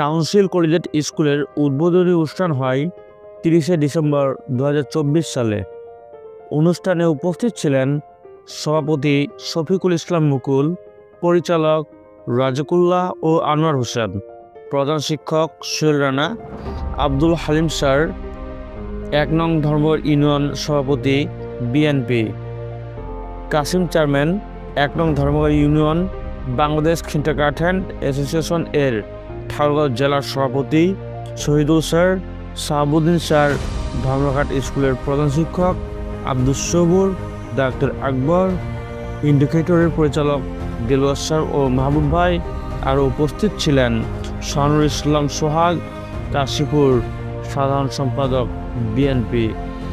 Council collegiate স্কুলের উদ্বোধনী অনুষ্ঠান হয় 30শে ডিসেম্বর 2024 সালে। অনুষ্ঠানে উপস্থিত ছিলেন সভাপতি শফিকুল ইসলাম মুকুল, পরিচালক রাজকুল্লাহ ও আনোয়ার হোসেন, প্রধান শিক্ষক সোহেল রানা, আব্দুল হালিম স্যার, 1 নং ধর্মঘর ইউনিয়ন সভাপতি বিএনপি, কাসিম চেয়ারম্যান, 1 নং ধর্মঘর ইউনিয়ন বাংলাদেশ কিন্ডারগার্টেন অ্যাসোসিয়েশন এর ঠাকুরগাঁও জেলার সভাপতি শহীদুল স্যার, সাহাবুদ্দিন স্যার, ধর্মঘাট স্কুলের প্রধান শিক্ষক আব্দুস সবুর, ডাক্তার আকবর, ইন্ডিকেটরের পরিচালক দেলোয়ার স্যার ও মাহবুব ভাই। আরও উপস্থিত ছিলেন শানুর ইসলাম সোহাগ, কাশীপুর সাধারণ সম্পাদক বিএনপি,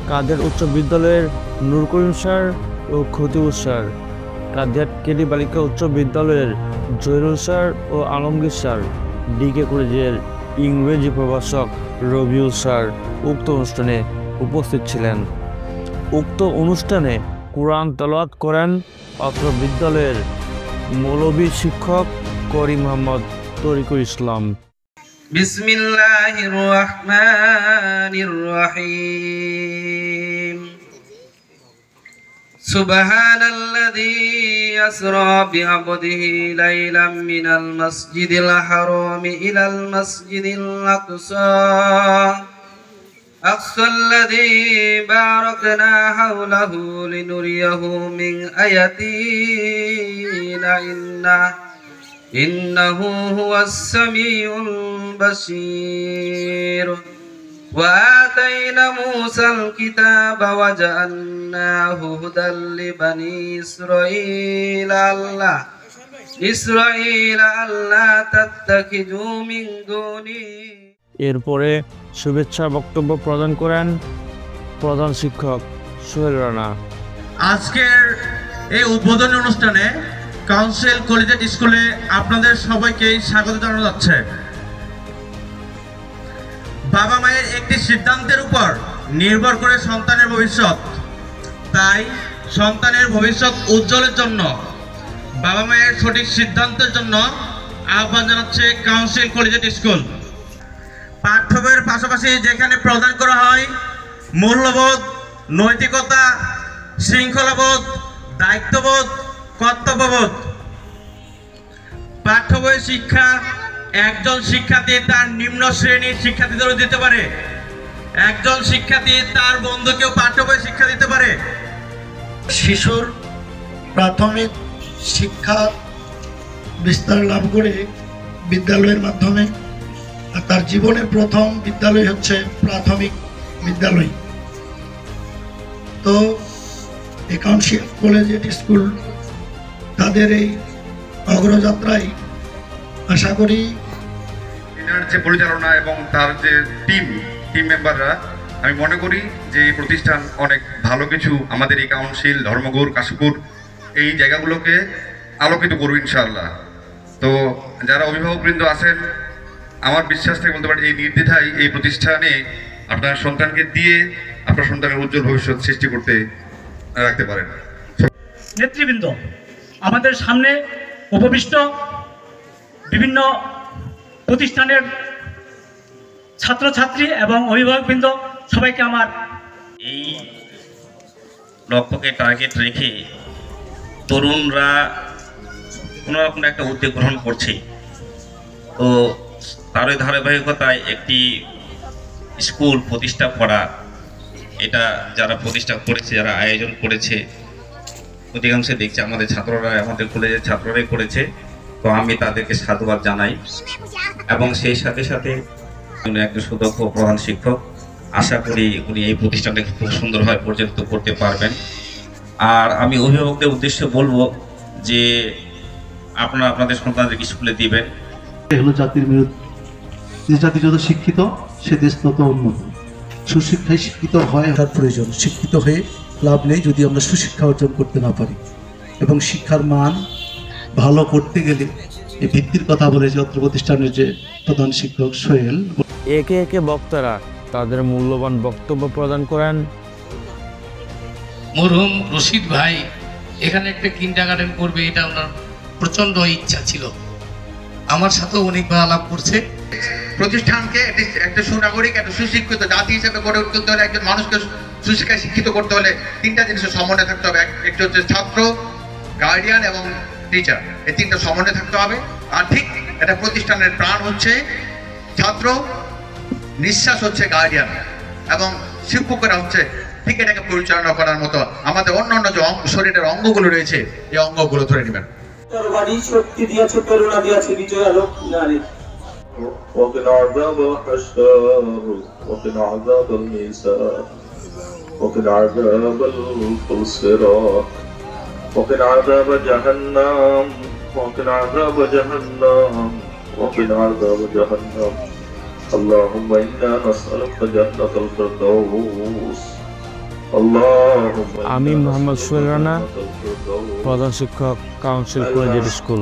কাদের উচ্চ বিদ্যালয়ের নূর করিম স্যার ও খতিবুর স্যার, কাদিয়াট কেডি বালিকা উচ্চ বিদ্যালয়ের জহিরুল স্যার ও আলমগীর স্যার, ডিকে কলেজের ইংরেজি প্রভাষক রবিউল স্যার উক্ত অনুষ্ঠানে উপস্থিত ছিলেন। উক্ত অনুষ্ঠানে কোরআন তেলাওয়াত করেন অত্র বিদ্যালয়ের মৌলবী শিক্ষক করিম মোহাম্মদ তরিকুল ইসলাম। বিসমিল্লাহির রহমানির রহিম। সুবহানাল্লাযী আসরা বিআবদিহি লাইলাম মিনাল মাসজিদিল হারামি ইলাল মাসজিদিল আকসা আল্লাযী বারাকনা হাওলাহু লিনুরিয়াহু মিন আয়াতিনা ইন্নাহু হুয়াস সামিউল বাসীর। وآتينا موسى الكتاب وجعلناه هدى لبني إسرائيل ألا تتخذوا من دوني। এরপরে শুভেচ্ছা বক্তব্য প্রদান করেন প্রধান শিক্ষক সোহেল রানা। আজকের এই উদ্বোধনী অনুষ্ঠানে কাউন্সিল কলেজিয়েট স্কুলে আপনাদের সবাইকে স্বাগত জানানো যাচ্ছে। বাবা মায়ের একটি সিদ্ধান্তের উপর নির্ভর করে সন্তানের ভবিষ্যৎ, তাই সন্তানের ভবিষ্যৎ উজ্জ্বলের জন্য বাবা মায়ের সঠিক সিদ্ধান্তের জন্য আহ্বান জানাচ্ছে কাউন্সিল কলেজিয়েট স্কুল। পাঠ্য বইয়ের পাশাপাশি যেখানে প্রদান করা হয় মূল্যবোধ, নৈতিকতা, শৃঙ্খলাবোধ, দায়িত্ববোধ, কর্তব্যবোধ। পাঠ্য বই শিক্ষা একজন শিক্ষার্থী তার নিম্ন শ্রেণীর শিক্ষার্থীদেরও দিতে পারে, একজন শিক্ষার্থী তার বন্ধুকেও পাঠ্য বই শিক্ষা দিতে পারে। শিশুর প্রাথমিক শিক্ষা বিস্তার লাভ করে বিদ্যালয়ের মাধ্যমে, আর তার জীবনের প্রথম বিদ্যালয় হচ্ছে প্রাথমিক বিদ্যালয়। তো এই কাউন্সিল কলেজিয়েট স্কুল তাদের এই অগ্রযাত্রায় আশা করি যে পরিচালনা এবং তার যে টিম মেম্বাররা, আমি মনে করি যে এই প্রতিষ্ঠান অনেক ভালো কিছু আমাদের এই কাউন্সিল, ধর্মঘর, কাশীপুর এই জায়গাগুলোকে আলোকিত করবে ইনশাআল্লাহ। তো যারা অভিভাবকবৃন্দ আছেন, আমার বিশ্বাস থেকে বলতে পারি এই নির্দ্বিধায় এই প্রতিষ্ঠানে আপনার সন্তানকে দিয়ে আপনার সন্তানের উজ্জ্বল ভবিষ্যৎ সৃষ্টি করতে রাখতে পারেন। নেতৃবৃন্দ, আমাদের সামনে উপবিষ্ট বিভিন্ন প্রতিষ্ঠানের ছাত্রছাত্রী এবং অভিভাবকবৃন্দ, সবাইকে আমার এই লক্ষ্যকে টার্গেট রেখে তরুণরা কোনো রকম একটা উদ্যোগ গ্রহণ করছে। তো তারই ধারাবাহিকতায় একটি স্কুল প্রতিষ্ঠা করা, এটা যারা প্রতিষ্ঠা করেছে, যারা আয়োজন করেছে, অধিকাংশে দেখছি আমাদের ছাত্ররা, আমাদের কলেজের ছাত্ররাই করেছে। তো আমি তাদেরকে সাধুবাদ জানাই এবং সেই সাথে সাথে উনি একজন সুদক্ষ প্রধান শিক্ষক, আশা করি উনি এই প্রতিষ্ঠানটাকে খুব সুন্দরভাবে পরিচালিত করতে পারবেন। আর আমি অভিভাবকদের উদ্দেশ্যে বলবো যে আপনারা আপনাদের সন্তানদের স্কুলে দিবেন। হলো জাতির মেরুদ। যে জাতি যত শিক্ষিত সে দেশ তত উন্নত। সুশিক্ষায় শিক্ষিত হয় তার প্রয়োজন, শিক্ষিত হয়ে লাভ নেই যদি আমরা সুশিক্ষা অর্জন করতে না পারি। এবং শিক্ষার মান ভালো করতে গেলে এই ভিত্তির কথা বলে যে অত্র প্রতিষ্ঠানের যে প্রধান শিক্ষক সোহেল, একে একে বক্তারা তাদের মূল্যবান বক্তব্য প্রদান করেন। মরহুম রশিদ ভাই এখানে একটা কিন্ডারগার্টেন করবে, এটা ওনার প্রচন্ড ইচ্ছা ছিল। আমার সাথেও অনেকবার আলাপ করছে। প্রতিষ্ঠানকে একটা সুনাগরিক, একটা সুশিক্ষিত জাতি হিসেবে গড়ে তুলতে হলে, একজন মানুষকে সুশিক্ষায় শিক্ষিত করতে হলে তিনটা জিনিসের সমন্বয় থাকতে হবে। একটা হচ্ছে ছাত্র, গার্ডিয়ান এবং টিচার, এই তিনটা সমন্বয় থাকতে হবে। আর ঠিক একটা প্রতিষ্ঠানের প্রাণ হচ্ছে ছাত্র, নিঃশ্বাস হচ্ছে গার্ডিয়ান, এবং শিক্ষকরা হচ্ছে ঠিক এটাকে পরিচালনা করার মতো আমাদের অন্যান্য যে শরীরের অঙ্গগুলো রয়েছে, এই অঙ্গগুলো ধরে নেবেন। শক্তি দিয়েছে, প্রেরণা দিয়েছে, বিজয় আলোক নারী। وقنا عذاب الحشر وقنا عذاب الميزان وقنا عذاب الصراط وقنا عذاب جهنم وقنا عذاب جهنم وقنا عذاب جهنم اللهم إنا نسألك جنة الفردوس اللهم আমি মোহাম্মদ সোহেল রানা, প্রধান শিক্ষক, কাউন্সিল কলেজিয়েট স্কুল।